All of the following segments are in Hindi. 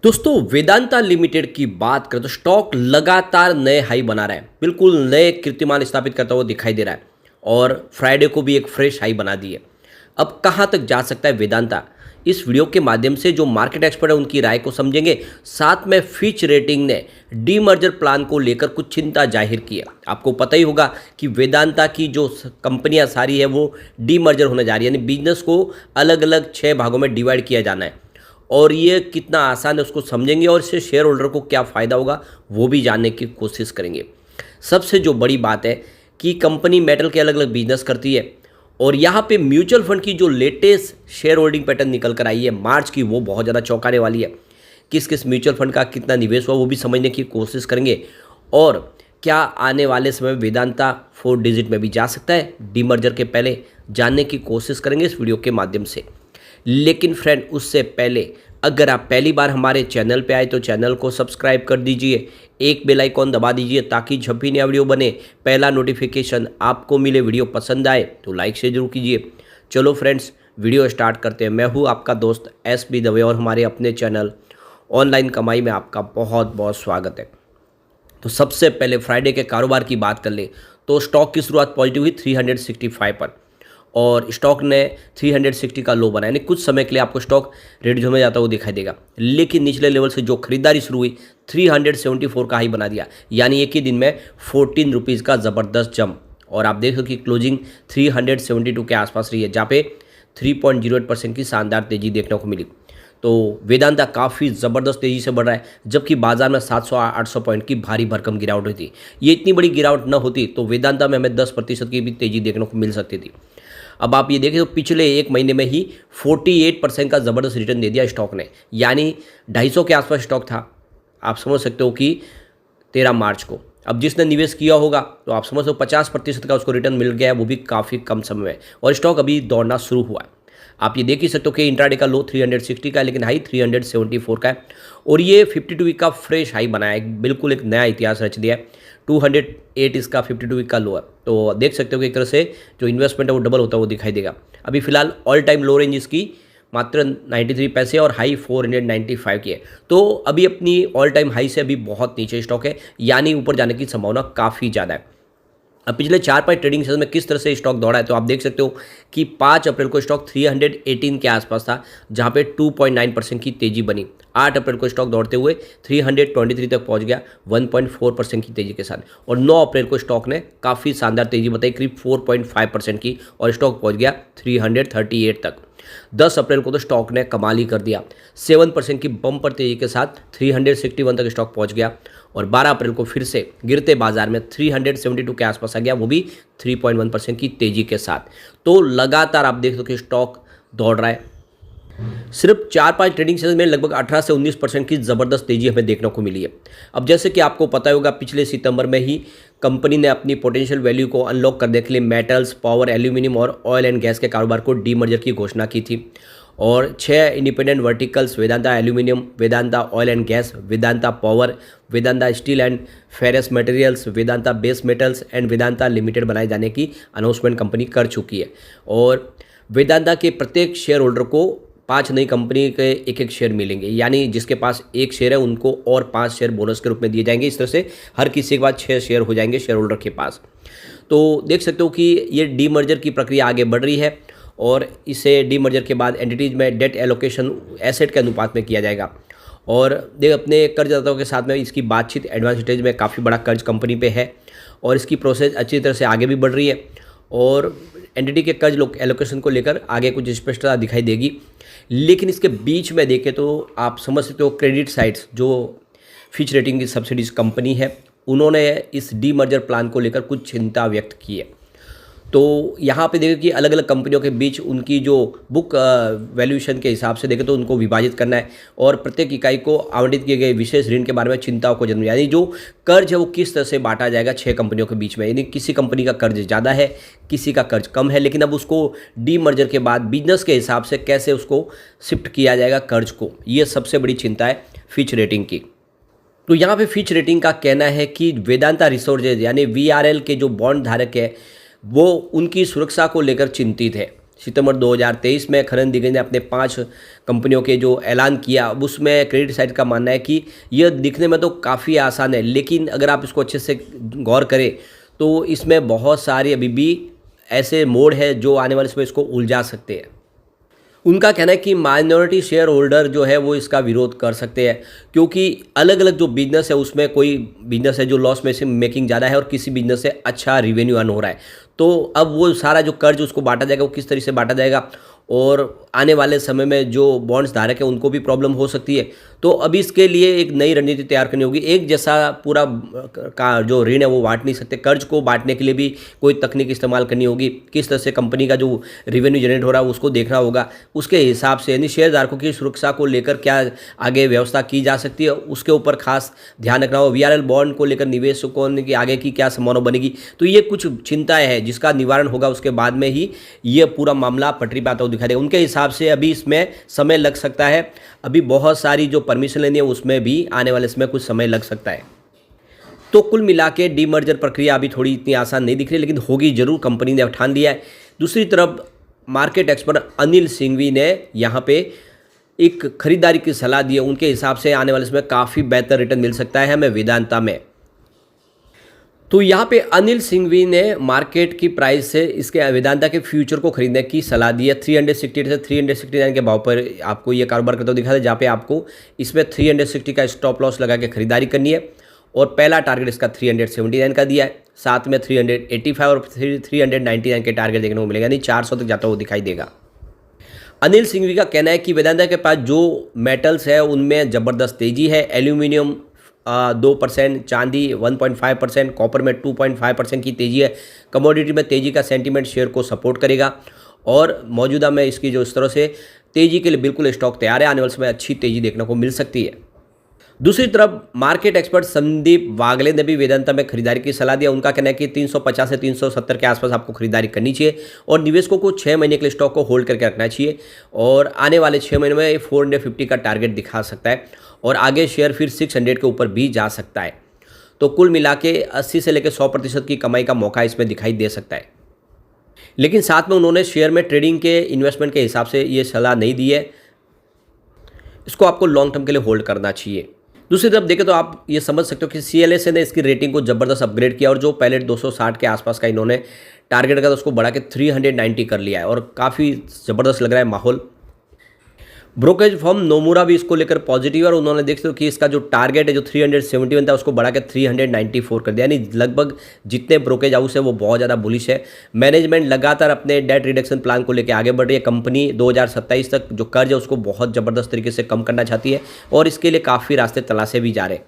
दोस्तों वेदांता लिमिटेड की बात करें तो स्टॉक लगातार नए हाई बना रहा है, बिल्कुल नए कीर्तिमान स्थापित करता हुआ दिखाई दे रहा है और फ्राइडे को भी एक फ्रेश हाई बना दी है। अब कहां तक जा सकता है वेदांता, इस वीडियो के माध्यम से जो मार्केट एक्सपर्ट है उनकी राय को समझेंगे। साथ में फिच रेटिंग ने डीमर्जर प्लान को लेकर कुछ चिंता जाहिर की है। आपको पता ही होगा कि वेदांता की जो कंपनियां सारी है वो डीमर्जर होने जा रही है, यानी बिजनेस को अलग अलग 6 भागों में डिवाइड किया जाना है और ये कितना आसान है उसको समझेंगे और इससे शेयर होल्डर को क्या फ़ायदा होगा वो भी जानने की कोशिश करेंगे। सबसे जो बड़ी बात है कि कंपनी मेटल के अलग अलग बिजनेस करती है और यहाँ पे म्यूचुअल फंड की जो लेटेस्ट शेयर होल्डिंग पैटर्न निकल कर आई है मार्च की, वो बहुत ज़्यादा चौंकाने वाली है। किस किस म्यूचुअल फंड का कितना निवेश हुआ वो भी समझने की कोशिश करेंगे और क्या आने वाले समय में वेदांता 4 डिजिट में भी जा सकता है डीमर्जर के पहले, जानने की कोशिश करेंगे इस वीडियो के माध्यम से। लेकिन फ्रेंड उससे पहले अगर आप पहली बार हमारे चैनल पे आए तो चैनल को सब्सक्राइब कर दीजिए, एक बेल आइकॉन दबा दीजिए ताकि जब भी नया वीडियो बने पहला नोटिफिकेशन आपको मिले। वीडियो पसंद आए तो लाइक शेयर जरूर कीजिए। चलो फ्रेंड्स वीडियो स्टार्ट करते हैं। मैं हूँ आपका दोस्त एस.बी. दवे और हमारे अपने चैनल ऑनलाइन कमाई में आपका बहुत बहुत स्वागत है। तो सबसे पहले फ्राइडे के कारोबार की बात कर लें तो स्टॉक की शुरुआत पॉजिटिव हुई 365 पर और स्टॉक ने 360 का लो बनाया, यानी कुछ समय के लिए आपको स्टॉक रेड जोन में जाता हुआ दिखाई देगा। लेकिन निचले लेवल से जो खरीदारी शुरू हुई 374 का हाई बना दिया, यानी एक ही दिन में 14 रुपीज़ का ज़बरदस्त जंप। और आप देख लो कि क्लोजिंग 372 के आसपास रही है, जहाँ पे 3.08% की शानदार तेज़ी देखने को मिली। तो वेदांता काफ़ी ज़बरदस्त तेज़ी से बढ़ रहा है, जबकि बाजार में 700-800 पॉइंट की भारी भरकम गिरावट हुई थी। ये इतनी बड़ी गिरावट न होती तो वेदांता में हमें 10% की भी तेज़ी देखने को मिल सकती थी। अब आप ये देखें तो पिछले एक महीने में ही 48% का ज़बरदस्त रिटर्न दे दिया स्टॉक ने, यानी 250 के आसपास स्टॉक था। आप समझ सकते हो कि 13 मार्च को अब जिसने निवेश किया होगा तो आप समझ लो 50% का उसको रिटर्न मिल गया है, वो भी काफ़ी कम समय में, और स्टॉक अभी दौड़ना शुरू हुआ है। आप ये देख ही सकते हो कि इंट्राडे का लो 360 का है लेकिन हाई 374 का है और ये 52 वीक का फ्रेश हाई बनाया है, बिल्कुल एक नया इतिहास रच दिया है। 208 इसका 52 वीक का लो है, तो देख सकते हो कि एक तरह से जो इन्वेस्टमेंट है वो डबल होता है वो दिखाई देगा। अभी फिलहाल ऑल टाइम लो रेंज इसकी मात्र 93 पैसे और हाई 495 की है, तो अभी अपनी ऑल टाइम हाई से अभी बहुत नीचे स्टॉक है, यानी ऊपर जाने की संभावना काफ़ी ज़्यादा है। अब पिछले 4-5 ट्रेडिंग सेशन में किस तरह से स्टॉक दौड़ा है तो आप देख सकते हो कि 5 अप्रैल को स्टॉक 318 के आसपास था, जहां पे 2.9% की तेजी बनी। 8 अप्रैल को स्टॉक दौड़ते हुए 323 तक पहुंच गया 1.4% की तेजी के साथ, और 9 अप्रैल को स्टॉक ने काफ़ी शानदार तेजी बताई, करीब 4.5% की, और स्टॉक पहुंच गया 338 तक। 10 अप्रैल को तो स्टॉक ने कमाल ही कर दिया, 7% की बम्पर तेजी के साथ 361 तक स्टॉक पहुंच गया, और 12 अप्रैल को फिर से गिरते बाजार में 372 के आसपास आ गया, वो भी 3.1% की तेजी के साथ। तो लगातार आप देख सकते हो कि स्टॉक दौड़ रहा है। सिर्फ 4-5 ट्रेडिंग सेशन में लगभग 18 से 19% की ज़बरदस्त तेजी हमें देखने को मिली है। अब जैसे कि आपको पता होगा पिछले सितंबर में ही कंपनी ने अपनी पोटेंशियल वैल्यू को अनलॉक करने के लिए मेटल्स, पावर, एल्यूमिनियम और ऑयल एंड गैस के कारोबार को डीमर्जर की घोषणा की थी और 6 independent verticals Vedanta aluminium, Vedanta oil and gas, Vedanta power, Vedanta steel and ferrous materials, Vedanta base metals and Vedanta limited बनाए जाने की अनाउंसमेंट कंपनी कर चुकी है। और वेदांता के प्रत्येक शेयर होल्डर को 5 नई कंपनी के एक शेयर मिलेंगे, यानी जिसके पास एक शेयर है उनको और 5 शेयर बोनस के रूप में दिए जाएंगे। इस तरह से हर किसी के बाद 6 शेयर हो जाएंगे शेयर होल्डर के पास। तो देख सकते हो कि ये डीमर्जर की प्रक्रिया आगे बढ़ रही है और इसे डीमर्जर के बाद एंटिटीज में डेट एलोकेशन एसेट के अनुपात में किया जाएगा। और देख अपने कर्जदाताओं के साथ में इसकी बातचीत एडवांस स्टेज में, काफ़ी बड़ा कर्ज कंपनी पे है और इसकी प्रोसेस अच्छी तरह से आगे भी बढ़ रही है और एंटिटी के कर्ज एलोकेशन को लेकर आगे कुछ स्पष्टता दिखाई देगी। लेकिन इसके बीच में देखें तो आप समझ सकते हो क्रेडिट साइट्स जो फिच रेटिंग की सब्सिडीज कंपनी है, उन्होंने इस डीमर्जर प्लान को लेकर कुछ चिंता व्यक्त की है। तो यहाँ पे देखें कि अलग अलग कंपनियों के बीच उनकी जो बुक वैल्यूएशन के हिसाब से देखें तो उनको विभाजित करना है और प्रत्येक इकाई को आवंटित किए गए विशेष ऋण के बारे में चिंताओं को जन्म, यानी जो कर्ज है वो किस तरह से बांटा जाएगा 6 कंपनियों के बीच में, यानी किसी कंपनी का कर्ज ज़्यादा है, किसी का कर्ज कम है, लेकिन अब उसको डीमर्जर के बाद बिजनेस के हिसाब से कैसे उसको शिफ्ट किया जाएगा कर्ज को, ये सबसे बड़ी चिंता है फिच रेटिंग की। तो यहाँ पे फिच रेटिंग का कहना है कि वेदांता रिसोर्सेज यानी VRL के जो बॉन्ड धारक है वो उनकी सुरक्षा को लेकर चिंतित है। सितंबर 2023 में खनन दिग्गज ने अपने 5 कंपनियों के जो ऐलान किया, अब उसमें क्रेडिट साइड का मानना है कि यह दिखने में तो काफ़ी आसान है, लेकिन अगर आप इसको अच्छे से गौर करें तो इसमें बहुत सारी अभी भी ऐसे मोड़ है जो आने वाले समय इसको उलझा सकते हैं। उनका कहना है कि माइनॉरिटी शेयर होल्डर जो है वो इसका विरोध कर सकते हैं, क्योंकि अलग अलग जो बिजनेस है उसमें कोई बिजनेस है जो लॉस में से मेकिंग ज़्यादा है और किसी बिजनेस से अच्छा रिवेन्यू अर्न हो रहा है। तो अब वो सारा जो कर्ज उसको बांटा जाएगा, वो किस तरीके से बांटा जाएगा, और आने वाले समय में जो बॉन्ड्स धारक है उनको भी प्रॉब्लम हो सकती है। तो अभी इसके लिए एक नई रणनीति तैयार करनी होगी। एक जैसा पूरा का जो ऋण है वो बांट नहीं सकते, कर्ज को बांटने के लिए भी कोई तकनीक इस्तेमाल करनी होगी। किस तरह से कंपनी का जो रेवेन्यू जनरेट हो रहा है उसको देखना होगा, उसके हिसाब से यानी शेयरधारकों की सुरक्षा को लेकर क्या आगे व्यवस्था की जा सकती है उसके ऊपर खास ध्यान रखना होगा। VRL बॉन्ड को लेकर निवेशकों की आगे की क्या संभावना बनेगी, तो ये कुछ चिंताएं हैं जिसका निवारण होगा, उसके बाद में ही ये पूरा मामला पटरी पर आता हुआ दिखाई देगा। उनके हिसाब से अभी इसमें समय लग सकता है, अभी बहुत सारी जो परमिशन लेनी है उसमें भी आने वाले समय कुछ समय लग सकता है। तो कुल मिला के डीमर्जर प्रक्रिया अभी थोड़ी इतनी आसान नहीं दिख रही, लेकिन होगी जरूर, कंपनी ने ठान लिया है। दूसरी तरफ मार्केट एक्सपर्ट अनिल सिंघवी ने यहाँ पे एक खरीदारी की सलाह दी है। उनके हिसाब से आने वाले समय काफ़ी बेहतर रिटर्न मिल सकता है हमें वेदांता में। तो यहाँ पे अनिल सिंघवी ने मार्केट की प्राइस से इसके वेदांता के फ्यूचर को खरीदने की सलाह दी है। 368 से 369 के भाव पर आपको ये कारोबार करते हुए दिखा है, जहाँ पे आपको इसमें 360 का स्टॉप लॉस लगा के खरीदारी करनी है, और पहला टारगेट इसका 379 का दिया है, साथ में 385 और 399 के टारगेट देखने को मिलेगा, यानी 400 तक जाता हुआ दिखाई देगा। अनिल सिंघवी का कहना है कि वेदांता के पास जो मेटल्स है उनमें ज़बरदस्त तेज़ी है। एल्यूमिनियम 2%, चांदी 1.5%, कॉपर में 2.5% की तेज़ी है। कमोडिटी में तेज़ी का सेंटीमेंट शेयर को सपोर्ट करेगा, और मौजूदा में इसकी जो इस तरह से तेज़ी के लिए बिल्कुल स्टॉक तैयार है, आने वाले समय अच्छी तेज़ी देखने को मिल सकती है। दूसरी तरफ मार्केट एक्सपर्ट संदीप वागले ने भी वेदांता में खरीदारी की सलाह दिया। उनका कहना है कि 350 से 370 के आसपास आपको खरीदारी करनी चाहिए, और निवेशकों को 6 महीने के लिए स्टॉक को होल्ड करके रखना चाहिए, और आने वाले 6 महीने में 450 का टारगेट दिखा सकता है, और आगे शेयर फिर 600 के ऊपर भी जा सकता है। तो कुल मिला के 80 से लेकर 100% की कमाई का मौका इसमें दिखाई दे सकता है। लेकिन साथ में उन्होंने शेयर में ट्रेडिंग के इन्वेस्टमेंट के हिसाब से ये सलाह नहीं दी है, इसको आपको लॉन्ग टर्म के लिए होल्ड करना चाहिए। दूसरी तरफ देखें तो आप ये समझ सकते हो कि CLSA ने इसकी रेटिंग को ज़बरदस्त अपग्रेड किया, और जो पहले 260 के आसपास का इन्होंने टारगेट रखा था उसको बढ़ा के 390 कर लिया है, और काफ़ी ज़बरदस्त लग रहा है माहौल। ब्रोकरेज फर्म नोमुरा भी इसको लेकर पॉजिटिव है, और उन्होंने देख सकते हो कि इसका जो टारगेट है जो 371 था उसको बढ़ा के 394 कर दिया, यानी लगभग जितने ब्रोकरेज हाउस है वो बहुत ज़्यादा बुलिश है। मैनेजमेंट लगातार अपने डेट रिडक्शन प्लान को लेकर आगे बढ़ रही है। कंपनी 2027 तक जो कर्ज है उसको बहुत ज़बरदस्त तरीके से कम करना चाहती है, और इसके लिए काफ़ी रास्ते तलाशे भी जा रहे हैं।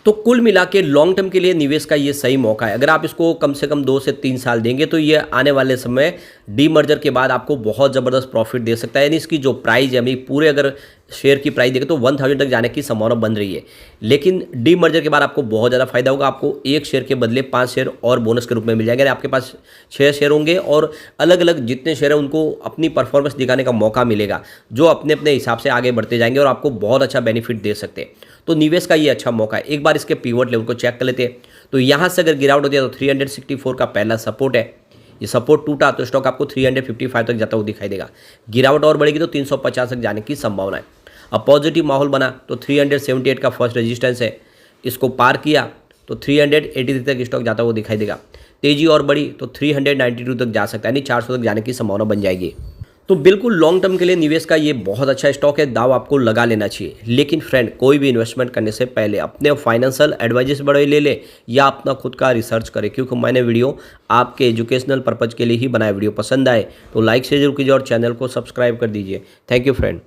तो कुल मिला के लॉन्ग टर्म के लिए निवेश का ये सही मौका है। अगर आप इसको कम से कम 2 से 3 साल देंगे तो ये आने वाले समय डीमर्जर के बाद आपको बहुत ज़बरदस्त प्रॉफिट दे सकता है। यानी इसकी जो प्राइस है, हमें पूरे अगर शेयर की प्राइस देखें तो 1000 तक जाने की संभावना बन रही है, लेकिन डीमर्जर के बाद आपको बहुत ज़्यादा फायदा होगा। आपको 1 शेयर के बदले 5 शेयर और बोनस के रूप में मिल जाएंगे। आपके पास 6 शेयर होंगे, और अलग अलग जितने शेयर हैं उनको अपनी परफॉर्मेंस दिखाने का मौका मिलेगा, जो अपने अपने हिसाब से आगे बढ़ते जाएंगे और आपको बहुत अच्छा बेनिफिट दे सकते हैं। तो निवेश का ये अच्छा मौका है। एक बार इसके पिवट लेवल को चेक कर लेते हैं। तो यहाँ से अगर गिरावट होती है तो 364 का पहला सपोर्ट है, ये सपोर्ट टूटा तो स्टॉक आपको 355 तक जाता हुआ दिखाई देगा। गिरावट और बढ़ेगी तो 350 तक जाने की संभावना है। अब पॉजिटिव माहौल बना तो 378 का फर्स्ट रेजिस्टेंस है, इसको पार किया तो 383 तक स्टॉक जाता हुआ दिखाई देगा। तेजी और बढ़ी तो 392 तक जा सकता है, यानी 400 तक जाने की संभावना बन जाएगी। तो बिल्कुल लॉन्ग टर्म के लिए निवेश का ये बहुत अच्छा स्टॉक है, दाव आपको लगा लेना चाहिए। लेकिन फ्रेंड, कोई भी इन्वेस्टमेंट करने से पहले अपने फाइनेंशियल एडवाइजर्स बड़े ले ले या अपना खुद का रिसर्च करें, क्योंकि मैंने वीडियो आपके एजुकेशनल पर्पज़ के लिए ही बनाया। वीडियो पसंद आए तो लाइक शेयर जरूर कीजिए और चैनल को सब्सक्राइब कर दीजिए। Thank you friend.